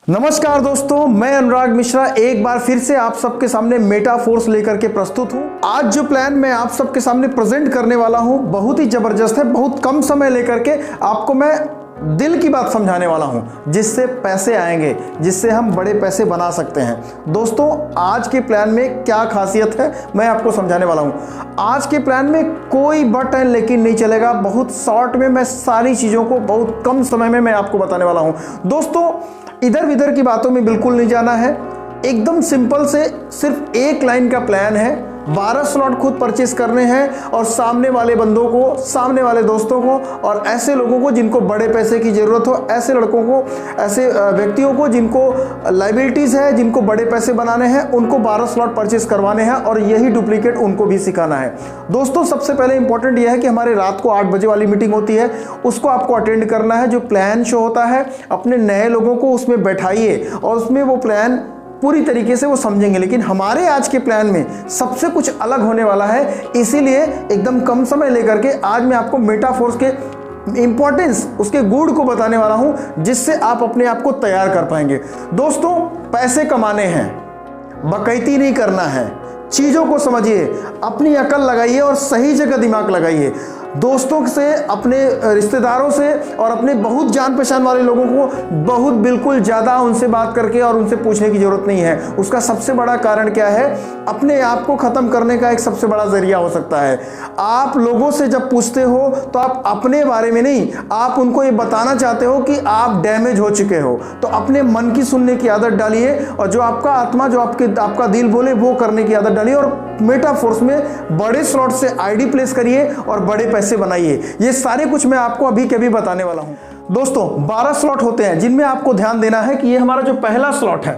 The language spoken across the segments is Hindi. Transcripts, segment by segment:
नमस्कार दोस्तों, मैं अनुराग मिश्रा एक बार फिर से आप सबके सामने मेटाफोर्स लेकर के प्रस्तुत हूं। आज जो प्लान मैं आप सबके सामने प्रेजेंट करने वाला हूं बहुत ही जबरदस्त है। बहुत कम समय लेकर के आपको मैं दिल की बात समझाने वाला हूं, जिससे पैसे आएंगे, जिससे हम बड़े पैसे बना सकते हैं। दोस्तों, आज के प्लान में क्या खासियत है मैं आपको समझाने वाला हूं। आज के प्लान में कोई बट एंड लेकिन नहीं चलेगा। बहुत शॉर्ट में मैं सारी चीज़ों को बहुत कम समय में मैं आपको बताने वाला हूं। दोस्तों, इधर उधर की बातों में बिल्कुल नहीं जाना है। एकदम सिंपल से सिर्फ एक लाइन का प्लान है। 12 स्लॉट खुद परचेस करने हैं और सामने वाले बंदों को, सामने वाले दोस्तों को और ऐसे लोगों को जिनको बड़े पैसे की जरूरत हो, ऐसे लड़कों को, ऐसे व्यक्तियों को जिनको लाइबिलिटीज है, जिनको बड़े पैसे बनाने हैं, उनको 12 स्लॉट परचेस करवाने हैं और यही डुप्लीकेट उनको भी सिखाना है। दोस्तों, सबसे पहले इंपॉर्टेंट यह है कि हमारे रात को 8 बजे वाली मीटिंग होती है, उसको आपको अटेंड करना है। जो प्लान शो होता है, अपने नए लोगों को उसमें बैठाइए और उसमें वो प्लान पूरी तरीके से वो समझेंगे। लेकिन हमारे आज के प्लान में सबसे कुछ अलग होने वाला है, इसीलिए एकदम कम समय लेकर के आज मैं आपको मेटाफोर्स के इंपॉर्टेंस, उसके गुण को बताने वाला हूं, जिससे आप अपने आप को तैयार कर पाएंगे। दोस्तों, पैसे कमाने हैं, बकैती नहीं करना है। चीजों को समझिए, अपनी अकल लगाइए और सही जगह दिमाग लगाइए। दोस्तों से, अपने रिश्तेदारों से और अपने बहुत जान पहचान वाले लोगों को बहुत बिल्कुल ज़्यादा उनसे बात करके और उनसे पूछने की ज़रूरत नहीं है। उसका सबसे बड़ा कारण क्या है? अपने आप को ख़त्म करने का एक सबसे बड़ा जरिया हो सकता है। आप लोगों से जब पूछते हो तो आप अपने बारे में नहीं, आप उनको ये बताना चाहते हो कि आप डैमेज हो चुके हो। तो अपने मन की सुनने की आदत डालिए और जो आपका आत्मा, जो आपका दिल बोले वो करने की आदत डालिए और मेटाफोर्स में बड़े स्लॉट से आईडी प्लेस करिए और बड़े पैसे बनाइए। ये सारे कुछ मैं आपको अभी के अभी बताने वाला हूं। दोस्तों, 12 स्लॉट होते हैं, जिनमें आपको ध्यान देना है कि ये हमारा जो पहला स्लॉट है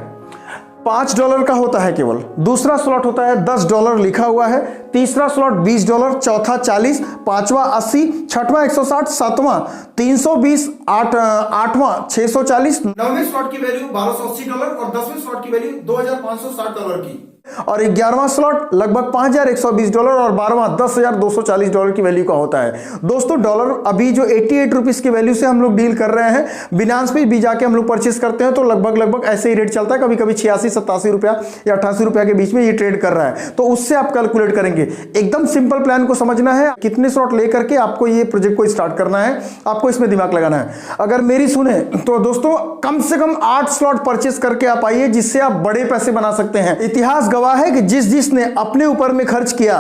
$5 का होता है केवल। दूसरा स्लॉट होता है $10 लिखा हुआ है। तीसरा स्लॉट $20, चौथा 40, पांचवा 80, छठवां 160, सातवां 320, आठवां 640, नौवें स्लॉट की वैल्यू $1280 और 10वें स्लॉट की वैल्यू $2560 की और 11वां स्लॉट लगभग $5120 और 12वां $10,240 की वैल्यू का होता है। दोस्तों, डॉलर अभी जो 88 रुपीज की वैल्यू से हम लोग डील कर रहे हैं, बिनांस पे भी जाके हम लोग परचेस करते हैं तो लगभग ऐसे ही रेट चलता है। कभी कभी 86-87 रुपया या 88 रुपया के बीच में ये ट्रेड कर रहा है। तो उससे आप कैलकुलेट करेंगे। एकदम सिंपल प्लान को समझना है, कितने स्लॉट लेकर के आपको ये प्रोजेक्ट को स्टार्ट करना है, आपको इसमें दिमाग लगाना है। अगर मेरी सुने तो दोस्तों, कम से कम 8 स्लॉट परचेस करके आप आइए, जिससे आप बड़े पैसे बना सकते हैं। इतिहास गवाह है कि जिसने अपने ऊपर में खर्च किया,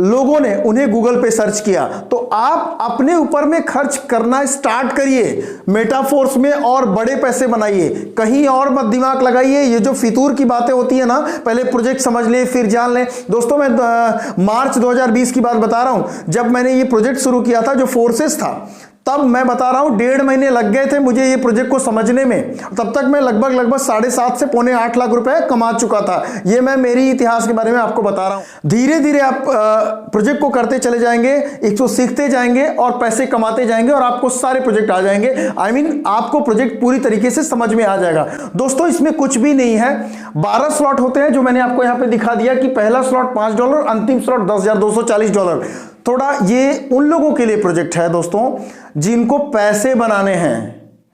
लोगों ने उन्हें गूगल पे सर्च किया। तो आप अपने ऊपर में खर्च करना स्टार्ट करिए मेटाफोर्स में और बड़े पैसे बनाइए। कहीं और मत दिमाग लगाइए। ये जो फितूर की बातें होती है ना, पहले प्रोजेक्ट समझ ले फिर जान ले। दोस्तों, मैं मार्च 2020 की बात बता रहा हूं, जब मैंने ये प्रोजेक्ट शुरू किया था, जो फोर्सेस था, तब मैं बता रहा हूं 1.5 महीने लग गए थे मुझे ये प्रोजेक्ट को समझने में। तब तक मैं लगभग 7.5 से पौने 8 लाख रुपए कमा चुका था। ये मैं मेरी इतिहास के बारे में आपको बता रहा हूं। धीरे धीरे आप प्रोजेक्ट को करते चले जाएंगे, इसको सीखते जाएंगे और पैसे कमाते जाएंगे और आपको सारे प्रोजेक्ट आ जाएंगे। आपको प्रोजेक्ट पूरी तरीके से समझ में आ जाएगा। दोस्तों, इसमें कुछ भी नहीं है। 12 स्लॉट होते हैं, जो मैंने आपको यहां पे दिखा दिया कि पहला स्लॉट $5, अंतिम स्लॉट $10,240। थोड़ा ये उन लोगों के लिए प्रोजेक्ट है दोस्तों, जिनको पैसे बनाने हैं।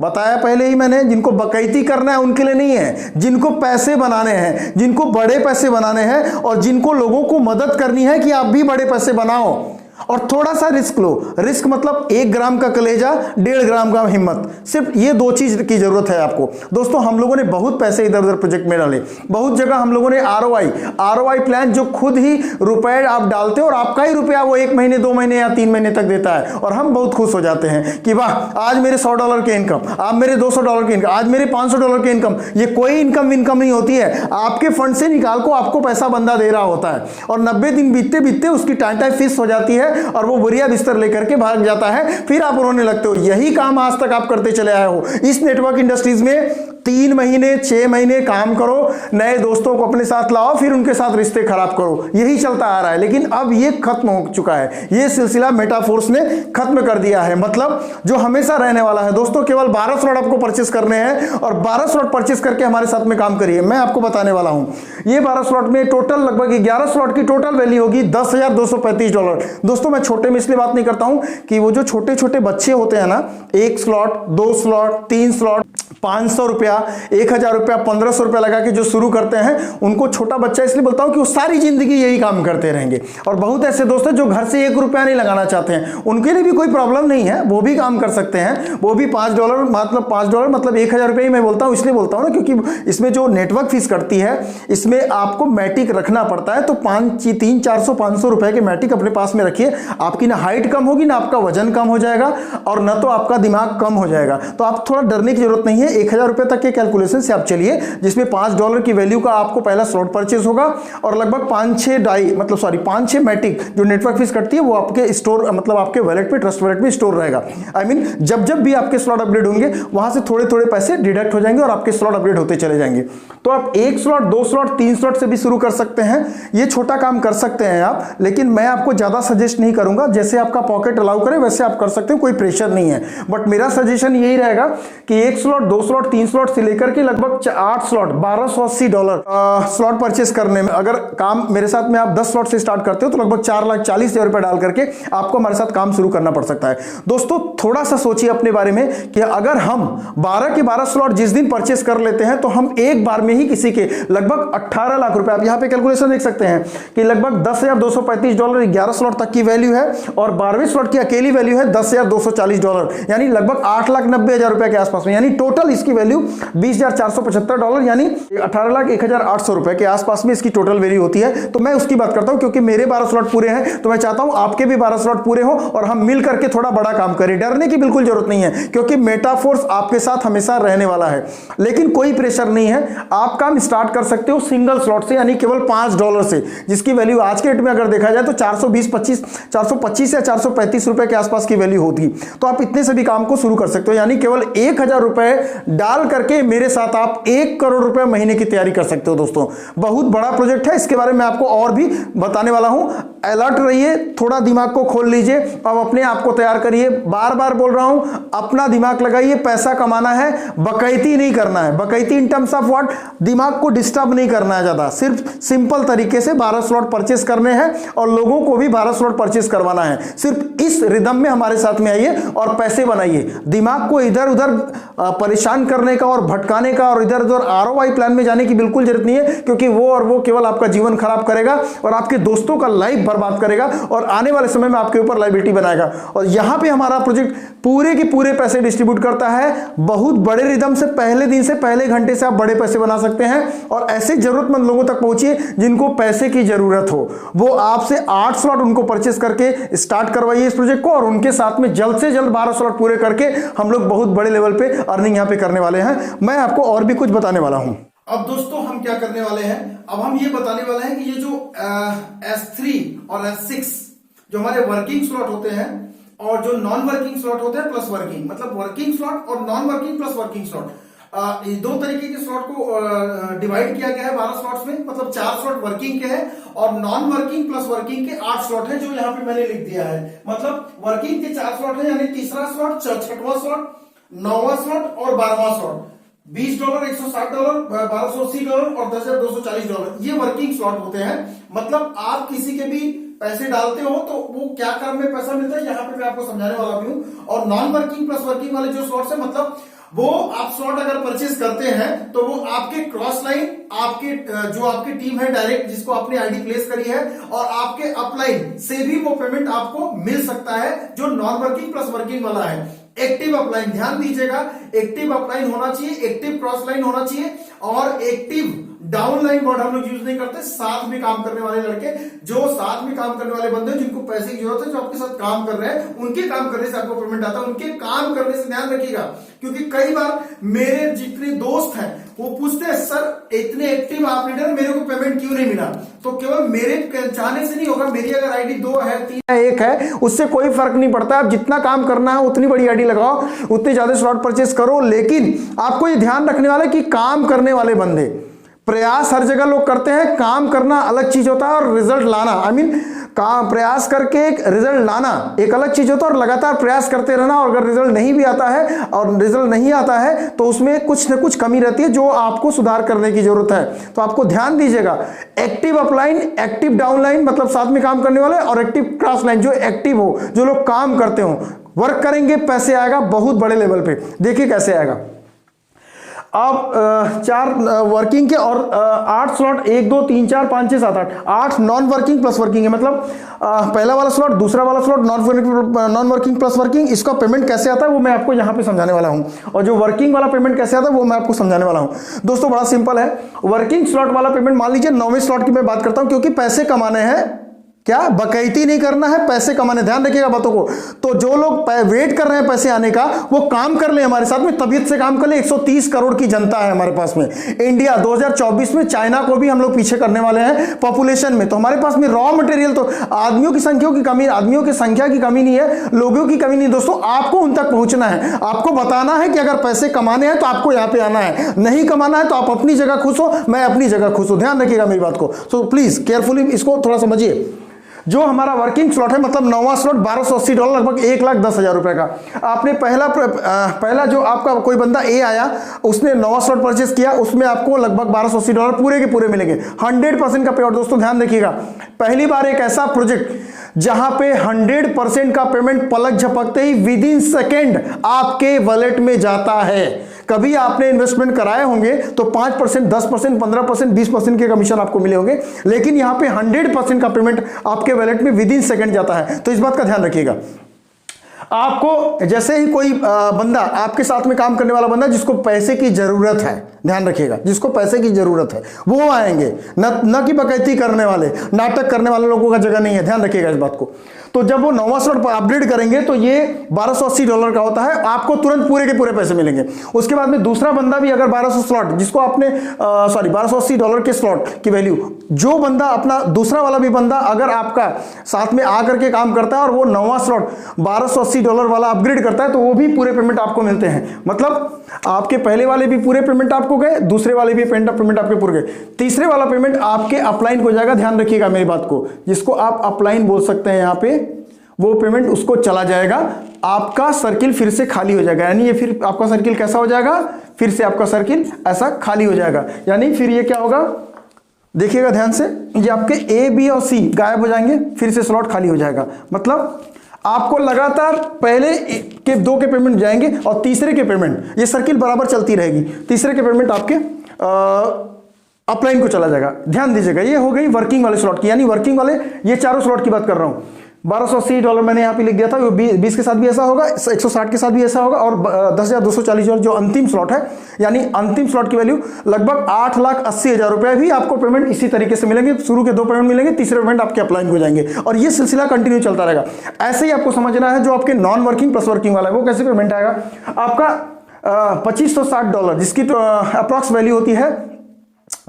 बताया पहले ही मैंने, जिनको बकैती करना है उनके लिए नहीं है, जिनको पैसे बनाने हैं, जिनको बड़े पैसे बनाने हैं और जिनको लोगों को मदद करनी है कि आप भी बड़े पैसे बनाओ और थोड़ा सा रिस्क लो। रिस्क मतलब 1 ग्राम का कलेजा, 1.5 ग्राम का हिम्मत। सिर्फ ये 2 चीज की जरूरत है आपको। दोस्तों, हम लोगों ने बहुत पैसे इधर उधर प्रोजेक्ट में डाले। बहुत जगह हम लोगों ने आरओआई प्लान, जो खुद ही रुपए आप डालते हो और आपका ही रुपया वो 1 महीने, 2 महीने या 3 महीने तक देता है और हम बहुत खुश हो जाते हैं कि वाह, आज मेरे $100 की इनकम, आज मेरे $200 की इनकम, आज मेरे $500 की इनकम। ये कोई इनकम नहीं होती है। आपके फंड से निकाल को आपको पैसा बंदा दे रहा होता है और 90 दिन बीतते बीतते उसकी टाइम फिक्स हो जाती है और वो बोरिया बिस्तर लेकर के भाग जाता है। फिर आप रोने लगते हो। यही काम आज तक आप करते चले आए हो। इस नेटवर्क इंडस्ट्रीज में 3 महीने 6 महीने काम करो, नए दोस्तों को अपने साथ लाओ, फिर उनके साथ रिश्ते खराब करो। यही चलता आ रहा है। लेकिन अब ये खत्म हो चुका है। ये सिलसिला मेटाफोर्स ने खत्म कर दिया है। मतलब जो हमेशा रहने वाला है। दोस्तों, केवल 12 स्लॉट आपको परचेस करने हैं और 12 स्लॉट परचेस करके हमारे साथ में काम करिए। मैं आपको बताने वाला हूं, ये 12 स्लॉट में टोटल लगभग 11 स्लॉट की टोटल वैल्यू होगी $10,235। दोस्तों, मैं छोटे में इसलिए बात नहीं करता हूं कि वो जो छोटे छोटे बच्चे होते हैं ना, 1 स्लॉट, 2 स्लॉट, 3 स्लॉट, 500 रुपया, रुपया, 1000 रुपया, 1500 रुपया लगा के जो शुरू करते हैं उनको छोटा बच्चा इसलिए बोलता हूं कि वो सारी जिंदगी यही काम करते रहेंगे। और बहुत ऐसे दोस्त हैं जो घर से 1 रुपया नहीं लगाना चाहते हैं, उनके लिए भी कोई प्रॉब्लम नहीं है, वो भी काम कर सकते हैं। वो भी $5 मतलब $5 मतलब 1000 रुपये ही मैं बोलता हूं, इसलिए बोलता हूं ना क्योंकि इसमें जो नेटवर्क फीस कटती है इसमें आपको मैटिक रखना पड़ता है। तो 300, 400, 500 रुपए के मैटिक अपने पास में रखिए। आपकी ना हाइट कम होगी, ना आपका वजन कम हो जाएगा और ना तो आपका दिमाग कम हो जाएगा। तो आप थोड़ा डरने की जरूरत नहीं है। 1000 रुपए तक के कैलकुलेशन से आप चलिए, जिसमें $5 की वैल्यू का आपको पहला स्लॉट परचेज होगा और लगभग 5-6 मैटिक जो नेटवर्क फीस कटती है वो आपके स्टोर मतलब आपके वैलेट पे, ट्रस्ट वैलेट में स्टोर रहेगा। आई मीन जब भी आपके स्लॉट अपग्रेड होंगे वहां से थोड़े थोड़े पैसे डिडक्ट हो जाएंगे और आपके स्लॉट अपग्रेड होते चले जाएंगे। तो आप 1 स्लॉट, 2 स्लॉट, 3 स्लॉट से भी शुरू कर सकते हैं। ये छोटा काम कर सकते हैं आप, लेकिन मैं आपको ज्यादा सजेस्ट नहीं करूंगा। जैसे आपका पॉकेट अलाउ करे वैसे आप कर सकते हैं, कोई प्रेशर नहीं है। बट मेरा सजेशन यही रहेगा कि 1 स्लॉट, 2 स्लॉट, 3 स्लॉट से लेकर के लगभग 8 स्लॉट, $1280 स्लॉट परचेस करने में, अगर काम मेरे साथ में आप 10 स्लॉट से स्टार्ट करते हो तो लगभग 4,40,000 रुपए डाल करके आपको हमारे साथ काम शुरू करना पड़ सकता है। दोस्तों थोड़ा सा सोचिए अपने बारे में कि अगर हम 12 के 12 स्लॉट जिस दिन परचेस कर लेते हैं तो हम एक बार में ही किसी के लगभग 18 लाख रुपए, आप यहां पे कैलकुलेशन देख सकते हैं कि लगभग $10,235 11 स्लॉट तक की वैल्यू है और 12वें स्लॉट की अकेली वैल्यू है $10,240, यानी लगभग 8,90,000 रुपए के आसपास में, यानी टोटल इसकी वैल्यू $20,475, यानी 18,01,800 रुपए के आसपास में इसकी टोटल वैल्यू होती है। तो मैं उसकी बात करता हूं क्योंकि मेरे 12 स्लॉट पूरे हैं तो मैं चाहता हूं आपके भी 12 स्लॉट पूरे हो और हम मिल करके थोड़ा बड़ा काम करें। डरने की बिल्कुल जरूरत नहीं है क्योंकि मेटाफोर्स आपके साथ हमेशा रहने वाला है, लेकिन कोई प्रेशर नहीं है। आप काम स्टार्ट कर सकते हो सिंगल स्लॉट से, यानी केवल $5 से, जिसकी वैल्यू आज के डेट में अगर देखा जाए तो 425 या 435 रुपए के आसपास की वैल्यू होती। तो आप इतने से भी काम को शुरू कर सकते हो, यानी केवल 1000 रुपए डाल करके मेरे साथ आप 1 करोड़ रुपए महीने की तैयारी कर सकते हो। दोस्तों बहुत बड़ा प्रोजेक्ट है, इसके बारे में आपको और भी बताने वाला हूं। अलर्ट रहिए, थोड़ा दिमाग को खोल लीजिए, अब अपने आप को तैयार करिए। बार बार बोल रहा हूं, अपना दिमाग लगाइए। पैसा कमाना है, बकैती नहीं करना है। बकैती इन टर्म्स ऑफ व्हाट, दिमाग को डिस्टर्ब नहीं करना है ज्यादा, सिर्फ सिंपल तरीके से 12 स्लॉट परचेस करने हैं और लोगों को भी 12 स्लॉट परचेस करवाना है। सिर्फ इस रिदम में हमारे साथ में आइए और पैसे बनाइए। दिमाग को इधर उधर परेशान करने का और भटकाने का और इधर उधर आरओआई प्लान में जाने की बिल्कुल जरूरत नहीं है, क्योंकि वो केवल आपका जीवन खराब करेगा और आपके दोस्तों का लाइफ बर्बाद करेगा और आने वाले समय में आपके ऊपर लायबिलिटी बनाएगा। और यहां पे हमारा प्रोजेक्ट पूरे के पूरे पैसे डिस्ट्रीब्यूट करता है बहुत बड़े रिदम से। पहले दिन से, पहले घंटे से आप बड़े पैसे बना सकते हैं और ऐसे जरूरतमंद लोगों तक पहुंचिए जिनको पैसे की जरूरत हो। वो आपसे 8 स्लॉट उनको परचेस करके स्टार्ट करवाइए इस प्रोजेक्ट को और उनके साथ में जल्द से जल्द 12 स्लॉट पूरे करके हम लोग बहुत बड़े लेवल पे अर्निंग यहां पे करने वाले हैं। मैं आपको और भी कुछ बताने वाला हूं। अब दोस्तों हम क्या करने वाले हैं, अब हम ये बताने वाले हैं कि ये जो S3 और S6 जो हमारे वर्किंग स्लॉट होते हैं और जो नॉन वर्किंग स्लॉट होते हैं प्लस वर्किंग, मतलब वर्किंग स्लॉट और non working plus working slot, ये 2 तरीके के स्लॉट को डिवाइड किया गया है 12 स्लॉट्स में। मतलब 4 स्लॉट वर्किंग के हैं और नॉन वर्किंग प्लस वर्किंग के 8 स्लॉट है, जो यहाँ पे मैंने लिख दिया है। मतलब वर्किंग के 4 स्लॉट है, यानी तीसरा स्लॉट, छठवां स्लॉट, 9वां स्लॉट और 12वां स्लॉट। $20, $160, $1280 और $10,240 ये वर्किंग स्लॉट होते हैं। मतलब आप किसी के भी पैसे डालते हो तो वो क्या काम में पैसा मिलता है, यहाँ पे मैं आपको समझाने वाला भी हूँ। और नॉन वर्किंग प्लस वर्किंग वाले जो स्लॉट्स है, मतलब वो आप स्लॉट अगर परचेज करते हैं तो वो आपके क्रॉस लाइन, आपके जो आपकी टीम है डायरेक्ट जिसको आपने आईडी प्लेस करी है, और आपके अपलाइन से भी वो पेमेंट आपको मिल सकता है, जो नॉन वर्किंग प्लस वर्किंग वाला है। एक्टिव अपलाइन, ध्यान दीजिएगा, एक्टिव अपलाइन होना चाहिए, एक्टिव क्रॉस लाइन होना चाहिए और एक्टिव डाउन लाइन वर्ड हम लोग यूज नहीं करते। साथ में काम करने वाले लड़के, जो साथ में काम करने वाले बंदे जिनको पैसे की जरूरत है, जो आपके साथ काम कर रहे हैं, उनके काम करने से आपको पेमेंट आता है। उनके काम करने से ध्यान रखिएगा, क्योंकि कई बार मेरे जितने दोस्त हैं वो पूछते हैं, सर इतने एक्टिव आप लीडर, मेरे को पेमेंट क्यों नहीं मिला? तो केवल मेरे चाहने से नहीं होगा। मेरी अगर आईडी 2 है, 3 है, 1 है, उससे कोई फर्क नहीं पड़ता। आप जितना काम करना है उतनी बड़ी आईडी लगाओ, उतने ज्यादा स्लॉट परचेस करो, लेकिन आपको ये ध्यान रखने वाला है कि काम करने वाले बंदे, प्रयास हर जगह लोग करते हैं, काम करना अलग चीज होता है और रिजल्ट लाना, आई मीन काम प्रयास करके एक रिजल्ट लाना एक अलग चीज होता है और लगातार प्रयास करते रहना। और अगर रिजल्ट नहीं भी आता है और रिजल्ट नहीं आता है तो उसमें कुछ न कुछ कमी रहती है जो आपको सुधार करने की जरूरत है। तो आपको ध्यान दीजिएगा, एक्टिव अपलाइन, एक्टिव डाउनलाइन मतलब साथ में काम करने वाले, और एक्टिव क्रॉस लाइन जो एक्टिव हो, जो लोग काम करते हो, वर्क करेंगे, पैसे आएगा बहुत बड़े लेवल पे। देखिए कैसे आएगा। आप 4 वर्किंग के और 8 slot, 1 2 3 4 5 6 7 8 non working plus working है। मतलब पहला वाला स्लॉट, दूसरा वाला slot non working plus working, इसका पेमेंट कैसे आता है वो मैं आपको यहाँ पे समझाने वाला हूँ, और जो वर्किंग वाला पेमेंट कैसे आता है वो मैं आपको समझाने वाला हूँ। दोस्तों बड़ा सिंपल है। वर्किंग स्लॉट वाला पेमेंट, मान लीजिए 9वें स्लॉट की मैं बात करता हूँ, क्योंकि पैसे कमाने हैं, क्या बकैती नहीं करना है, पैसे कमाने, ध्यान रखिएगा बातों को। तो जो लोग वेट कर रहे हैं पैसे आने का, वो काम कर ले हमारे साथ में, तबीयत से काम कर ले। 130 करोड़ की जनता है हमारे पास में। इंडिया 2024 में चाइना को भी हम लोग पीछे करने वाले हैं पॉपुलेशन में। तो हमारे पास में रॉ मटेरियल, तो आदमियों की संख्या की कमी नहीं है, लोगों की कमी नहीं। दोस्तों आपको उन तक पहुंचना है, आपको बताना है कि अगर पैसे कमाने हैं तो आपको यहां पे आना है, नहीं कमाना है तो आप अपनी जगह खुश हो, मैं अपनी जगह खुश हूं। ध्यान रखिएगा मेरी बात को। सो प्लीज केयरफुली इसको थोड़ा समझिए। जो हमारा वर्किंग स्लॉट है, मतलब 9वां स्लॉट $1280, लगभग 1,10,000 रुपए का। आपने पहला जो आपका कोई बंदा ए आया, उसने 9वां स्लॉट परचेस किया, उसमें आपको लगभग $1280 पूरे के पूरे मिलेंगे। 100% का पे आउट। दोस्तों ध्यान रखिएगा, पहली बार एक ऐसा प्रोजेक्ट जहां पे 100% का पेमेंट पलक झपकते ही विद इन सेकेंड आपके वॉलेट में जाता है। कभी आपने इन्वेस्टमेंट कराए होंगे तो 5%, 10%, 15%, 20% के कमीशन आपको मिले होंगे, लेकिन यहां पे 100% का पेमेंट आपके वॉलेट में विद इन सेकेंड जाता है। तो इस बात का ध्यान रखिएगा। आपको जैसे ही कोई बंदा, आपके साथ में काम करने वाला बंदा जिसको पैसे की जरूरत है, ध्यान रखिएगा, जिसको पैसे की जरूरत है वो आएंगे, न कि बकैती करने वाले, नाटक करने वाले लोगों का जगह नहीं है। ध्यान रखिएगा इस बात को। तो जब वो 9वां स्लॉट पर अपग्रेड करेंगे तो ये $1280 का होता है, आपको तुरंत पूरे के पूरे पैसे मिलेंगे। उसके बाद में दूसरा बंदा भी अगर 1200 स्लॉट, जिसको आपने $1280 के स्लॉट की वैल्यू, जो बंदा अपना दूसरा वाला भी बंदा अगर आपका साथ में आकर के काम करता है और वो 9वां स्लॉट $1280 वाला अपग्रेड करता है, तो वो भी पूरे पेमेंट आपको मिलते हैं। मतलब आपके पहले वाले भी पूरे पेमेंट आपको गए, दूसरे वाले भी पेमेंट आपके पूरे गए, तीसरे वाला पेमेंट आपके अपलाइन हो जाएगा। ध्यान रखिएगा मेरी बात को, जिसको आप अपलाइन बोल सकते हैं यहाँ पे, वो पेमेंट उसको चला जाएगा, आपका सर्किल फिर से खाली हो जाएगा। यानी ये फिर आपका सर्किल कैसा हो जाएगा, फिर से आपका सर्किल ऐसा खाली हो जाएगा। यानी फिर ये क्या होगा, देखिएगा ध्यान से, ये आपके ए बी और सी गायब हो जाएंगे, फिर से स्लॉट खाली हो जाएगा। मतलब आपको लगातार पहले के 2 के पेमेंट जाएंगे और तीसरे के पेमेंट, ये सर्किल बराबर चलती रहेगी, तीसरे के पेमेंट आपके अपलाइन को चला जाएगा। ध्यान दीजिएगा, ये हो गई वर्किंग वाले स्लॉट की, यानी वर्किंग वाले ये चारों स्लॉट की बात कर रहा हूं। $1280 मैंने यहाँ पे लिख दिया था, 20 के साथ भी ऐसा होगा, 160 के साथ भी ऐसा होगा, और 10,240 जो अंतिम स्लॉट है, यानी अंतिम स्लॉट की वैल्यू लगभग 8,80,000 रुपए भी आपको पेमेंट इसी तरीके से मिलेंगे। शुरू के 2 पेमेंट मिलेंगे, तीसरे पेमेंट आपके अपलाइन हो जाएंगे, और ये सिलसिला कंटिन्यू चलता रहेगा। ऐसे ही आपको समझना है। जो आपके नॉन वर्किंग प्लस वर्किंग वाला है, वो कैसे पेमेंट आएगा आपका, $2560, जिसकी अप्रॉक्स वैल्यू होती है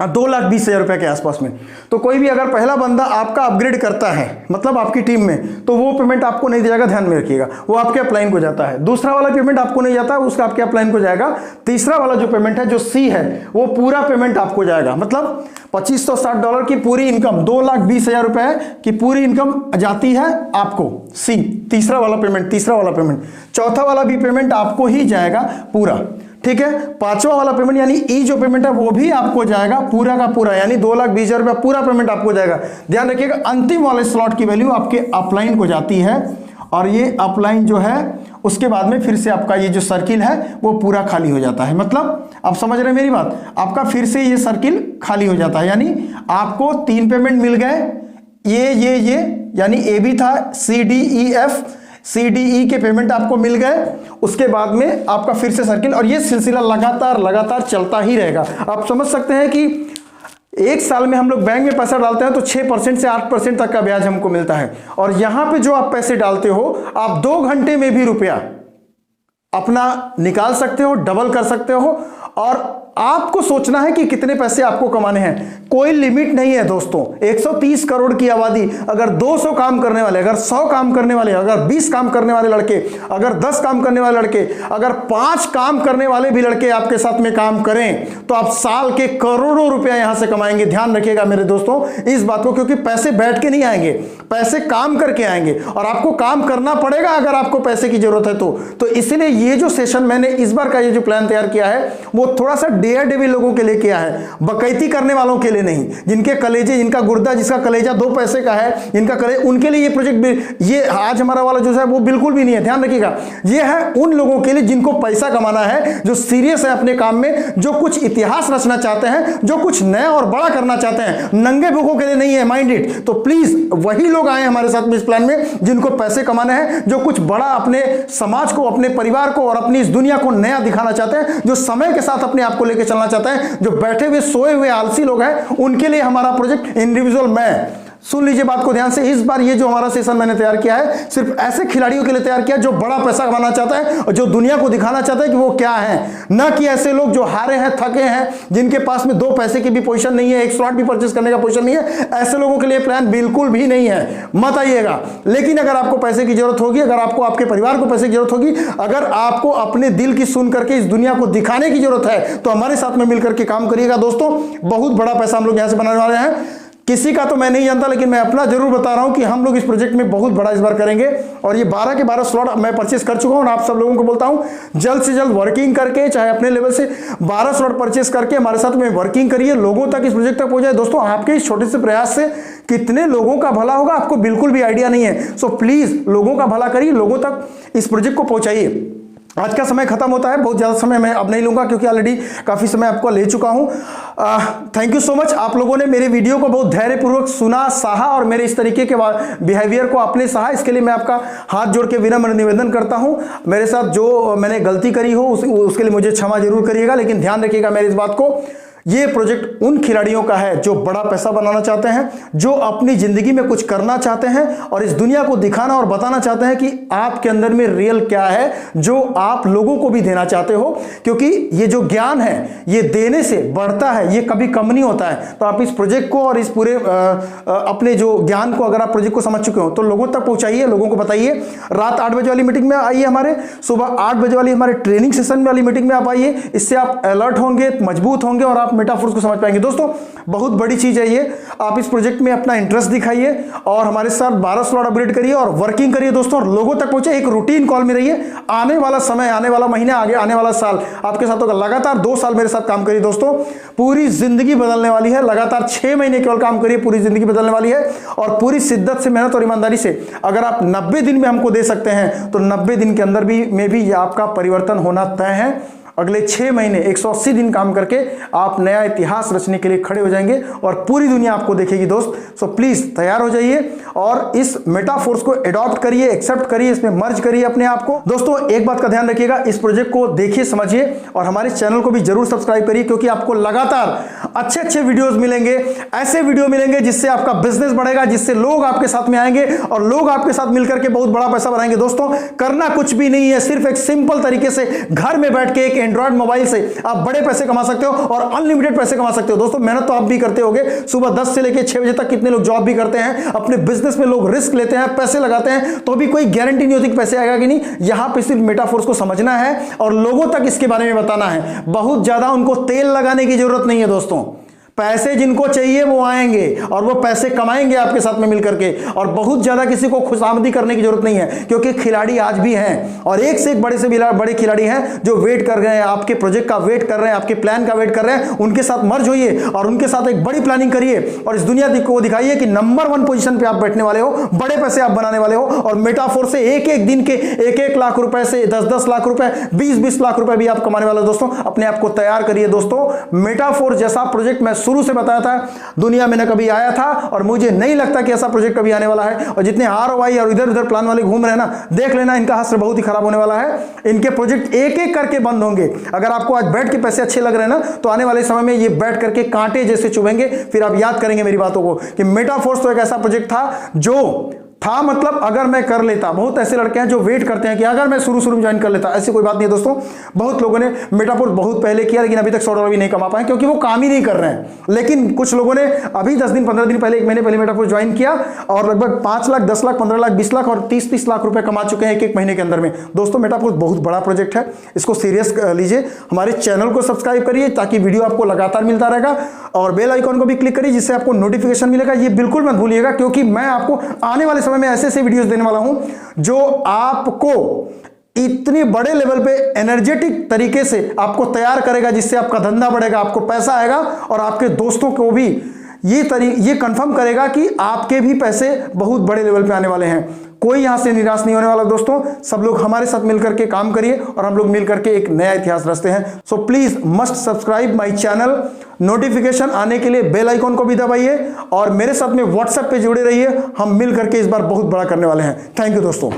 2,20,000 रुपए के आसपास में। तो कोई भी अगर पहला बंदा आपका अपग्रेड करता है, मतलब आपकी टीम में, तो वो पेमेंट आपको नहीं दिया जाएगा, ध्यान में रखिएगा, वो आपके अपलाइन को जाता है। दूसरा वाला पेमेंट आपको नहीं जाता, उसका आपके अपलाइन को जाएगा। तीसरा वाला जो पेमेंट है, जो सी है, वो पूरा पेमेंट आपको जाएगा। मतलब $2560 की पूरी इनकम, 2,20,000 रुपए की पूरी इनकम जाती है आपको, सी तीसरा वाला पेमेंट। चौथा वाला भी पेमेंट आपको ही जाएगा पूरा, ठीक है। 5वां वाला पेमेंट यानी ई जो पेमेंट है वो भी आपको जाएगा पूरा का पूरा, यानी 2,20,000 रुपया पूरा पेमेंट आपको जाएगा। ध्यान रखिएगा, अंतिम वाले स्लॉट की वैल्यू आपके अपलाइन को जाती है, और ये अपलाइन जो है उसके बाद में फिर से आपका ये जो सर्किल है वो पूरा खाली हो जाता है। मतलब आप समझ रहे हैं मेरी बात, आपका फिर से ये सर्किल खाली हो जाता है। यानी आपको 3 पेमेंट मिल गए, ये यानी ए बी था, C D E F, C D E के पेमेंट आपको मिल गए, उसके बाद में आपका फिर से सर्किल, और ये सिलसिला लगातार चलता ही रहेगा। आप समझ सकते हैं कि 1 साल में हम लोग बैंक में पैसा डालते हैं तो 6% से 8% तक का ब्याज हमको मिलता है, और यहां पे जो आप पैसे डालते हो, आप 2 घंटे में भी रुपया अपना निकाल सकते हो, डबल कर सकते हो, और आपको सोचना है कि कितने पैसे आपको कमाने हैं। कोई लिमिट नहीं है दोस्तों। 130 करोड़ की आबादी, अगर 200 काम करने वाले, अगर 100 काम करने वाले, अगर 20 काम करने वाले लड़के, अगर 10 काम करने वाले लड़के, अगर 5 काम करने वाले भी लड़के आपके साथ में काम करें, तो आप साल के करोड़ों रुपया यहां से कमाएंगे। ध्यान रखिएगा मेरे दोस्तों इस बात को, क्योंकि पैसे बैठ के नहीं आएंगे, पैसे काम करके आएंगे, और आपको काम करना पड़ेगा अगर आपको पैसे की जरूरत है तो। इसलिए ये जो सेशन मैंने इस बार का ये जो प्लान तैयार किया है, वो थोड़ा सा डेयर डेविल लोगों के लिए किया है, बकैती करने वालों के लिए नहीं, जिनके कलेजे, जिनका गुर्दा, जिसका कलेजा 2 पैसे का है, जिनका उनके लिए ये प्रोजेक्ट, ये आज हमारा वाला जो है वो बिल्कुल भी नहीं है, ध्यान रखिएगा। ये है उन लोगों के लिए जिनको पैसा कमाना है, जो सीरियस है अपने काम में, जो कुछ इतिहास रचना चाहते हैं, जो कुछ नया और बड़ा करना चाहते हैं, नंगे भूखों के लिए नहीं है, माइंड इट। तो प्लीज वही लोग आए हमारे साथ में इस प्लान में जिनको पैसे कमाने हैं, जो कुछ बड़ा अपने समाज को, अपने परिवार को और अपनी इस दुनिया को नया दिखाना चाहते हैं, जो समय के साथ अपने आप को लेकर चलना चाहते हैं, जो बैठे हुए सोए हुए आलसी लोग हैं, उनके लिए हमारा प्रोजेक्ट इंडिविजुअल मैं। सुन लीजिए बात को ध्यान से, इस बार ये जो हमारा सेशन मैंने तैयार किया है सिर्फ ऐसे खिलाड़ियों के लिए तैयार किया जो बड़ा पैसा कमाना चाहता है और जो दुनिया को दिखाना चाहता है कि वो क्या है, ना कि ऐसे लोग जो हारे हैं, थके हैं, जिनके पास में 2 पैसे की भी पोजीशन नहीं है, 1 स्लॉट भी परचेस करने का पोजीशन नहीं है। ऐसे लोगों के लिए प्लान बिल्कुल भी नहीं है, मत आइएगा। लेकिन अगर आपको पैसे की जरूरत होगी, अगर आपको आपके परिवार को पैसे की जरूरत होगी, अगर आपको अपने दिल की सुन करके इस दुनिया को दिखाने की जरूरत है, तो हमारे साथ में मिलकर के काम करिएगा दोस्तों। बहुत बड़ा पैसा हम लोग यहां से बनाने वाले हैं। किसी का तो मैं नहीं जानता, लेकिन मैं अपना जरूर बता रहा हूं कि हम लोग इस प्रोजेक्ट में बहुत बड़ा इस बार करेंगे। और ये 12 के 12 स्लॉट मैं परचेस कर चुका हूं और आप सब लोगों को बोलता हूं जल्द से जल्द वर्किंग करके, चाहे अपने लेवल से 12 स्लॉट परचेस करके हमारे साथ में वर्किंग करिए, लोगों तक इस प्रोजेक्ट तक पहुंचाए। दोस्तों आपके इस छोटे से प्रयास से कितने लोगों का भला होगा आपको बिल्कुल भी आइडिया नहीं है। सो प्लीज लोगों का भला करिए, लोगों तक इस प्रोजेक्ट को पहुंचाइए। आज का समय खत्म होता है, बहुत ज़्यादा समय मैं अब नहीं लूँगा क्योंकि ऑलरेडी काफ़ी समय आपको ले चुका हूँ। थैंक यू सो मच, आप लोगों ने मेरे वीडियो को बहुत धैर्यपूर्वक सुना, सहा और मेरे इस तरीके के बिहेवियर को आपने सहा, इसके लिए मैं आपका हाथ जोड़ के विनम्र निवेदन करता हूँ। मेरे साथ जो मैंने गलती करी हो उसके लिए मुझे क्षमा जरूर करिएगा, लेकिन ध्यान रखिएगा मेरी इस बात को, ये प्रोजेक्ट उन खिलाड़ियों का है जो बड़ा पैसा बनाना चाहते हैं, जो अपनी जिंदगी में कुछ करना चाहते हैं और इस दुनिया को दिखाना और बताना चाहते हैं कि आपके अंदर में रियल क्या है, जो आप लोगों को भी देना चाहते हो। क्योंकि ये जो ज्ञान है ये देने से बढ़ता है, ये कभी कम नहीं होता है। तो आप इस प्रोजेक्ट को और इस पूरे अपने जो ज्ञान को, अगर आप प्रोजेक्ट को समझ चुके हो तो लोगों तक पहुंचाइए, लोगों को बताइए। रात 8 बजे वाली मीटिंग में आइए, हमारे सुबह 8 बजे वाली हमारे ट्रेनिंग सेशन वाली मीटिंग में आप आइए। इससे आप अलर्ट होंगे, मजबूत होंगे और आप मेटाफोर्स को समझ पाएंगे। दोस्तों बहुत बड़ी चीज है ये, आप इस प्रोजेक्ट में अपना इंटरेस्ट दिखाइए और हमारे साथ 12 स्लॉट अपग्रेड करिए और वर्किंग करिए दोस्तों, और लोगों तक पहुंचे। एक रूटीन कॉल में रहिए। आने वाला समय, आने वाला महीना, आगे आने वाला साल आपके साथ होगा। लगातार 2 साल मेरे साथ काम करिए दोस्तों, पूरी जिंदगी बदलने वाली है। लगातार 6 महीने केवल काम करिए, पूरी जिंदगी बदलने वाली है। और पूरी शिद्दत से, मेहनत और ईमानदारी से अगर आप 90 दिन में हमको दे सकते हैं तो 90 दिन के अंदर भी आपका परिवर्तन होना तय है। अगले 6 महीने 180 दिन काम करके आप नया इतिहास रचने के लिए खड़े हो जाएंगे और पूरी दुनिया आपको देखेगी दोस्त। सो प्लीज तैयार हो जाइए और इस मेटाफोर्स को एडॉप्ट करिए, एक्सेप्ट करिए, इसमें मर्ज करिए अपने आप को। दोस्तों एक बात का ध्यान रखिएगा, इस प्रोजेक्ट को देखिए, समझिए और हमारे चैनल को भी जरूर सब्सक्राइब करिए, क्योंकि आपको लगातार अच्छे अच्छे वीडियोस मिलेंगे, ऐसे वीडियो मिलेंगे जिससे आपका बिजनेस बढ़ेगा, जिससे लोग आपके साथ में आएंगे और लोग आपके साथ मिलकर के बहुत बड़ा पैसा बनाएंगे। दोस्तों करना कुछ भी नहीं है, सिर्फ एक सिंपल तरीके से घर में बैठ के एक एंड्रॉइड मोबाइल से आप बड़े पैसे कमा सकते हो और अनलिमिटेड पैसे कमा सकते हो। दोस्तों मेहनत तो आप भी करते होगे, सुबह 10 से लेकर 6 बजे तक कितने लोग जॉब भी करते हैं, अपने बिजनेस में लोग रिस्क लेते हैं, पैसे लगाते हैं, तो भी कोई गारंटी नहीं होती कि पैसे आएगा कि नहीं। यहां पे सिर्फ मेटाफोर्स को समझना है और लोगों तक इसके बारे में बताना है। बहुत ज्यादा उनको तेल लगाने की जरूरत नहीं है दोस्तों, पैसे जिनको चाहिए वो आएंगे और वो पैसे कमाएंगे आपके साथ में मिलकर के। और बहुत ज्यादा किसी को खुशामदी करने की जरूरत नहीं है, क्योंकि खिलाड़ी आज भी हैं और एक से एक बड़े से बड़े खिलाड़ी हैं जो वेट कर रहे हैं, आपके प्रोजेक्ट का वेट कर रहे हैं, आपके प्लान का वेट कर रहे हैं। उनके साथ मर्ज होइए और उनके साथ एक बड़ी प्लानिंग करिए और इस दुनिया को दिखाइए कि नंबर 1 पोजीशन पे आप बैठने वाले हो, बड़े पैसे आप बनाने वाले हो। और मेटाफोर से एक एक दिन के 1-1 लाख रुपए से 10-10 लाख रुपए, 20-20 लाख रुपए भी आप कमाने वाले हो। दोस्तों अपने आप को तैयार करिए दोस्तों। मेटाफोर जैसा प्रोजेक्ट मैं शुरू से बताया था, दुनिया में न कभी आया था और मुझे नहीं लगता कि ऐसा प्रोजेक्ट कभी आने वाला है। और जितने ROI और इधर उधर प्लान वाले घूम रहे हैं ना, देख लेना इनका हश्र बहुत ही खराब होने वाला है। इनके प्रोजेक्ट एक एक करके बंद होंगे। अगर आपको आज बैठ के पैसे अच्छे लग रहे हैं ना, तो आने वाले समय में ये बैठ करके कांटे जैसे चुभेंगे। फिर आप याद करेंगे मेरी बातों को कि मेटाफोर्स तो एक ऐसा प्रोजेक्ट था जो था, मतलब अगर मैं कर लेता। बहुत ऐसे लड़के हैं जो वेट करते हैं कि अगर मैं शुरू में ज्वाइन कर लेता। ऐसी कोई बात नहीं है दोस्तों। बहुत लोगों ने मेटाफोर्स बहुत पहले किया, लेकिन अभी तक $100 भी नहीं कमा पाए, क्योंकि वो काम ही नहीं कर रहे हैं। लेकिन कुछ लोगों ने अभी 10 दिन 15 दिन पहले, 1 महीने पहले मेटाफोर्स ज्वाइन किया और लगभग 5 लाख, 10 लाख, 15 लाख, 20 लाख और 30-30 लाख रुपए कमा चुके हैं एक महीने के अंदर में। दोस्तों मेटाफोर्स बहुत बड़ा प्रोजेक्ट है, इसको सीरियस लीजिए। हमारे चैनल को सब्सक्राइब करिए ताकि वीडियो आपको लगातार मिलता रहेगा और बेल आइकॉन को भी क्लिक करिए जिससे आपको नोटिफिकेशन मिलेगा। ये बिल्कुल मत भूलिएगा, क्योंकि मैं आपको आने वाले समय में ऐसे वीडियोस देने वाला हूं जो आपको इतने बड़े लेवल पे एनर्जेटिक तरीके से आपको तैयार करेगा, जिससे आपका धंधा बढ़ेगा, आपको पैसा आएगा और आपके दोस्तों को भी ये कंफर्म करेगा कि आपके भी पैसे बहुत बड़े लेवल पे आने वाले हैं। कोई यहां से निराश नहीं होने वाला दोस्तों। सब लोग हमारे साथ मिलकर के काम करिए और हम लोग मिलकर के एक नया इतिहास रचते हैं। So please must subscribe my channel. Notification आने के लिए बेल आइकॉन को भी दबाइए और मेरे साथ में व्हाट्सएप पे जुड़े रहिए। हम मिलकर के इस बार बहुत बड़ा करने वाले हैं। थैंक यू दोस्तों।